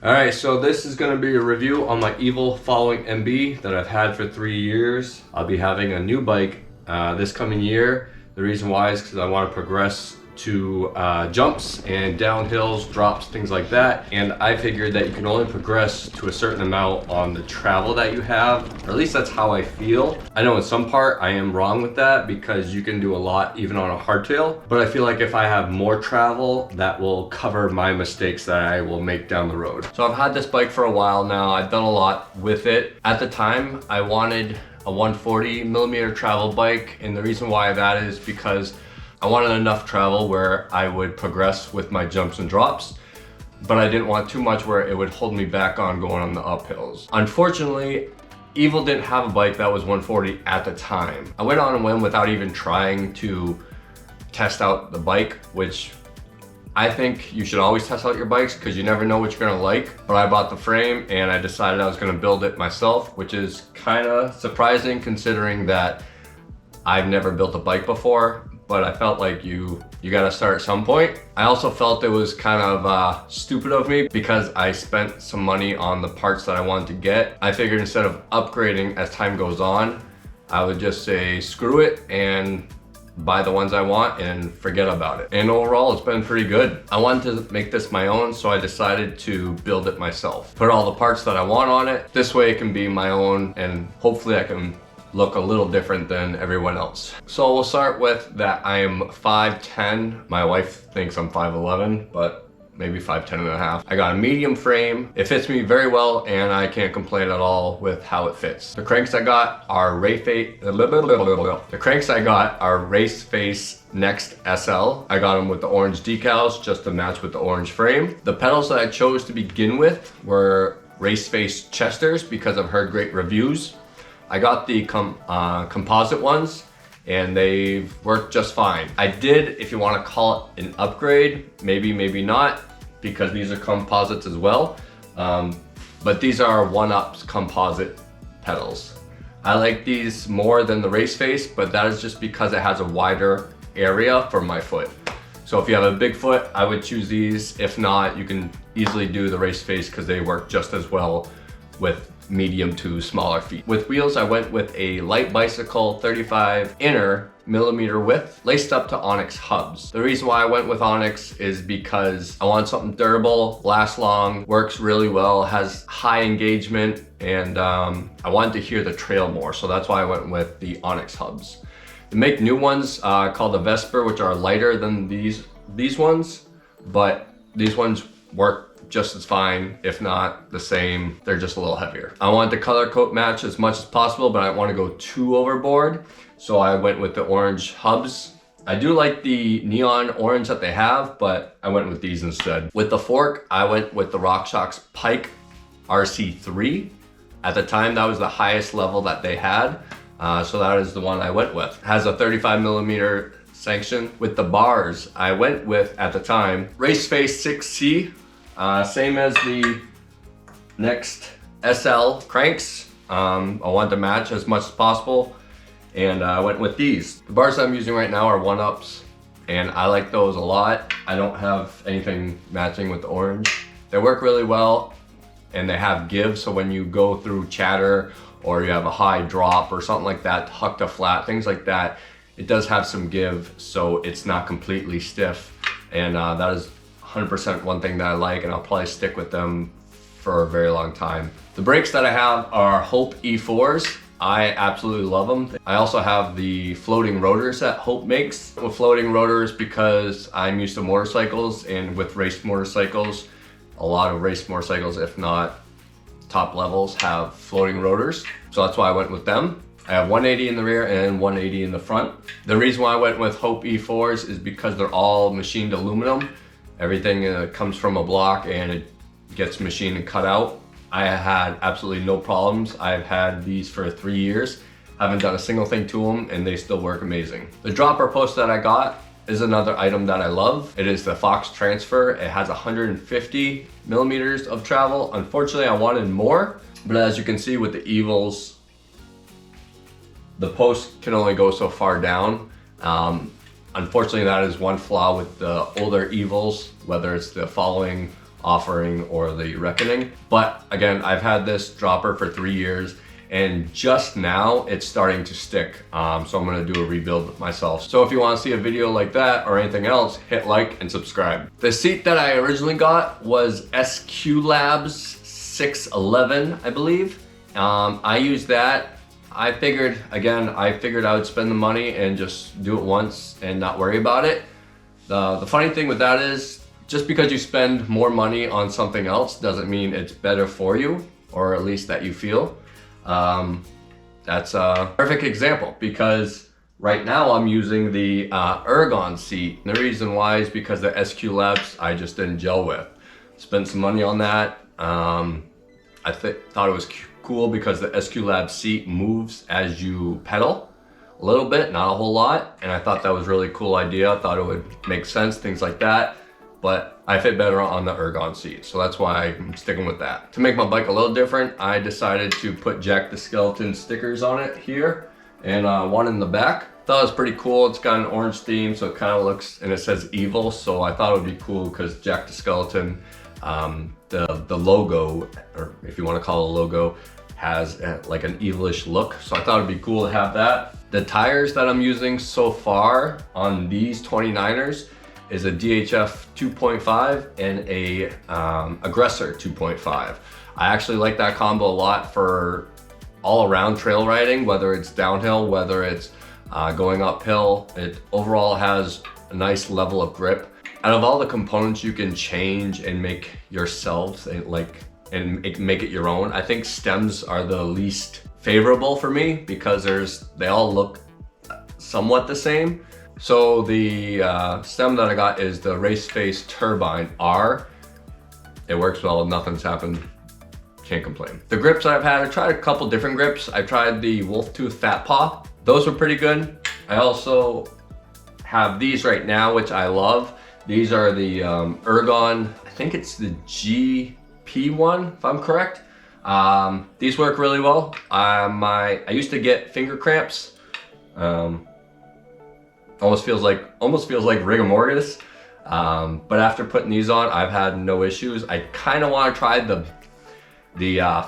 Alright, so this is going to be a review on my Evil Following MB that I've had for 3 years. I'll be having a new bike this coming year. The reason why is because I want to progress to jumps and downhills, drops, things like that. And I figured that you can only progress to a certain amount on the travel that you have, or at least that's how I feel. I know in some part I am wrong with that because you can do a lot even on a hardtail, but I feel like if I have more travel, that will cover my mistakes that I will make down the road. So I've had this bike for a while now. I've done a lot with it. At the time, I wanted a 140 millimeter travel bike, and the reason why that is because I wanted enough travel where I would progress with my jumps and drops, but I didn't want too much where it would hold me back on going on the uphills. Unfortunately, Evil didn't have a bike that was 140 at the time. I went on a whim without even trying to test out the bike, which I think you should always test out your bikes because you never know what you're gonna like. But I bought the frame and I decided I was gonna build it myself, which is kind of surprising considering that I've never built a bike before. But I felt like you gotta start at some point. I also felt it was kind of stupid of me because I spent some money on the parts that I wanted to get. I figured instead of upgrading as time goes on, I would just say screw it and buy the ones I want and forget about it. And overall, it's been pretty good. I wanted to make this my own, so I decided to build it myself. Put all the parts that I want on it. This way it can be my own and hopefully I can look a little different than everyone else. So we'll start with that I am 5'10". My wife thinks I'm 5'11", but maybe 5'10 and a half. I got a medium frame. It fits me very well and I can't complain at all with how it fits. The cranks I got are Race Face Next SL. I got them with the orange decals just to match with the orange frame. The pedals that I chose to begin with were Race Face Chesters because I've heard great reviews. I got the composite ones and they've worked just fine. I did, if you want to call it an upgrade, maybe not, because these are composites as well. But these are 1UP composite pedals. I like these more than the Race Face, but that is just because it has a wider area for my foot. So if you have a big foot, I would choose these. If not, you can easily do the Race Face because they work just as well with medium to smaller feet. With wheels, I went with a light bicycle 35 inner millimeter width laced up to Onyx hubs. The reason why I went with Onyx is because I want something durable, lasts long, works really well, has high engagement, and I wanted to hear the trail more, so that's why I went with the Onyx hubs. They make new ones called the Vesper, which are lighter than these ones, but these ones work just as fine, if not the same. They're just a little heavier. I want the color coat match as much as possible, but I don't want to go too overboard. So I went with the orange hubs. I do like the neon orange that they have, but I went with these instead. With the fork, I went with the RockShox Pike RC3. At the time, that was the highest level that they had. So that is the one I went with. It has a 35 millimeter sanction. With the bars, I went with, at the time, Race Face 6C. Same as the Next SL cranks. I wanted to match as much as possible, and I went with these. The bars I'm using right now are 1UPs, and I like those a lot. I don't have anything matching with the orange. They work really well, and they have give, so when you go through chatter, or you have a high drop or something like that, huck to flat, things like that, it does have some give, so it's not completely stiff, and that is 100% one thing that I like, and I'll probably stick with them for a very long time. The brakes that I have are Hope E4s. I absolutely love them. I also have the floating rotors that Hope makes. With floating rotors because I'm used to motorcycles, and with race motorcycles, a lot of race motorcycles, if not top levels, have floating rotors. So that's why I went with them. I have 180 in the rear and 180 in the front. The reason why I went with Hope E4s is because they're all machined aluminum. Everything comes from a block and it gets machined and cut out. I had absolutely no problems. I've had these for 3 years. Haven't done a single thing to them and they still work amazing. The dropper post that I got is another item that I love. It is the Fox Transfer. It has 150 millimeters of travel. Unfortunately, I wanted more, but as you can see with the Evils, the post can only go so far down. Unfortunately, that is one flaw with the older Evils, whether it's the Following offering or the reckoning. But again, I've had this dropper for 3 years, and just now it's starting to stick. So I'm gonna do a rebuild myself. So if you wanna see a video like that or anything else, hit like and subscribe. The seat that I originally got was SQ Labs 611, I believe. I used that. I figured I would spend the money and just do it once and not worry about it. The funny thing with that is, just because you spend more money on something else doesn't mean it's better for you, or at least that you feel. That's a perfect example, because right now I'm using the Ergon seat. And the reason why is because the SQ Labs I just didn't gel with. Spent some money on that. I thought it was cool because the SQ Labs seat moves as you pedal a little bit, not a whole lot. And I thought that was a really cool idea. I thought it would make sense, things like that. But I fit better on the Ergon seat, so that's why I'm sticking with that. To make my bike a little different, I decided to put Jack the Skeleton stickers on it here, and one in the back. Thought it was pretty cool. It's got an orange theme, so it kind of looks, and it says evil, so I thought it would be cool because Jack the Skeleton, the logo, or if you want to call it a logo, has like an evilish look, so I thought it'd be cool to have that. The tires that I'm using so far on these 29ers is a DHF 2.5 and a Aggressor 2.5. I actually like that combo a lot for all around trail riding, whether it's downhill, whether it's going uphill. It overall has a nice level of grip. Out of all the components you can change and make yourselves and make it your own, I think stems are the least favorable for me because they all look somewhat the same. So the stem that I got is the Race Face Turbine R. It works well, nothing's happened, can't complain. The grips I've had, I tried a couple different grips. I tried the Wolf Tooth Fat Paw. Those were pretty good. I also have these right now, which I love. These are the Ergon, I think it's the GP one, if I'm correct. These work really well. I used to get finger cramps. Almost feels like rigor mortis. But after putting these on, I've had no issues. I kind of want to try the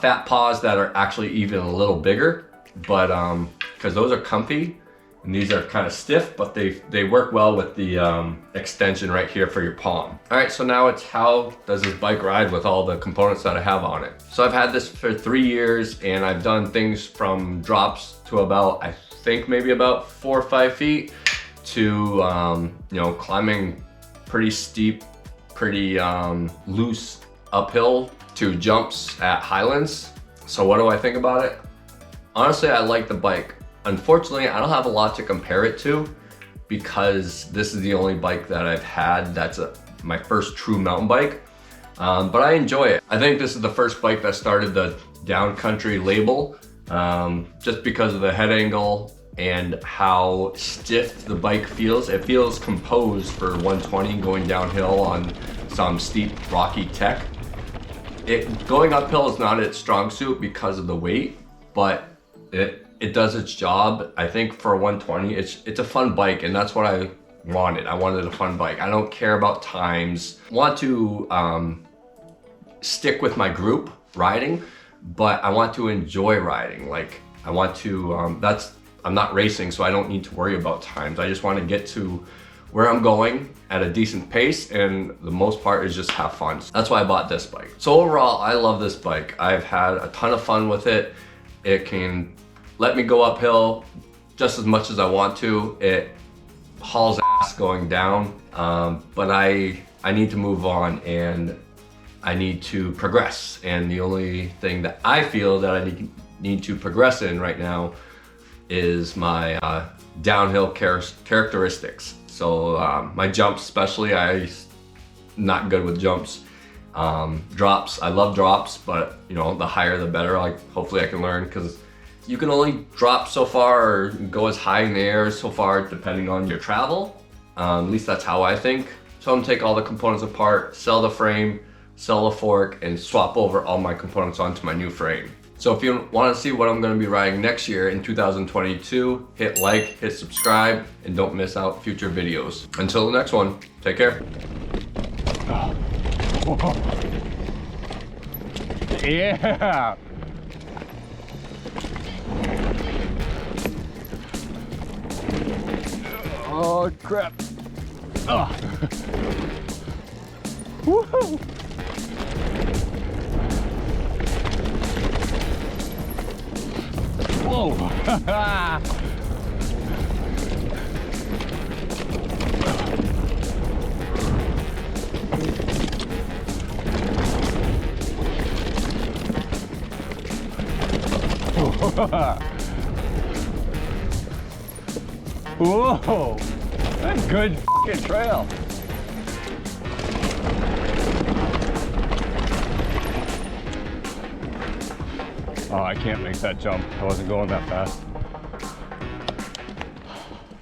Fat Paws that are actually even a little bigger, but because those are comfy and these are kind of stiff, but they work well with the extension right here for your palm. All right, so now it's how does this bike ride with all the components that I have on it. So I've had this for 3 years, and I've done things from drops to about, I think maybe about 4 or 5 feet, to climbing pretty steep, pretty loose uphill, to jumps at highlands. So what do I think about it? Honestly, I like the bike. Unfortunately, I don't have a lot to compare it to because this is the only bike that I've had that's my first true mountain bike. But I enjoy it. I think this is the first bike that started the downcountry label, just because of the head angle and how stiff the bike feels. It feels composed for 120 going downhill on some steep rocky tech. Going uphill is not its strong suit because of the weight, but it does its job. I think for 120, it's a fun bike, and that's what I wanted. I wanted a fun bike. I don't care about times. I want to stick with my group riding, but I want to enjoy riding. Like I want to, I'm not racing, so I don't need to worry about times. I just want to get to where I'm going at a decent pace, and the most part is just have fun. That's why I bought this bike. So overall, I love this bike. I've had a ton of fun with it. It can let me go uphill just as much as I want to. It hauls ass going down, but I need to move on and I need to progress. And the only thing that I feel that I need to progress in right now is my downhill characteristics. So my jumps especially, I'm not good with jumps. Drops, I love drops, but the higher the better. Like hopefully I can learn, because you can only drop so far or go as high in the air so far depending on your travel. At least that's how I think. So I'm gonna take all the components apart, sell the frame, sell the fork, and swap over all my components onto my new frame. So if you want to see what I'm going to be riding next year in 2022, hit like, hit subscribe, and don't miss out future videos. Until the next one, take care. Yeah. Oh crap. Oh. Woohoo. Whoa. Whoa, that's a good f***ing trail. Oh, I can't make that jump. I wasn't going that fast.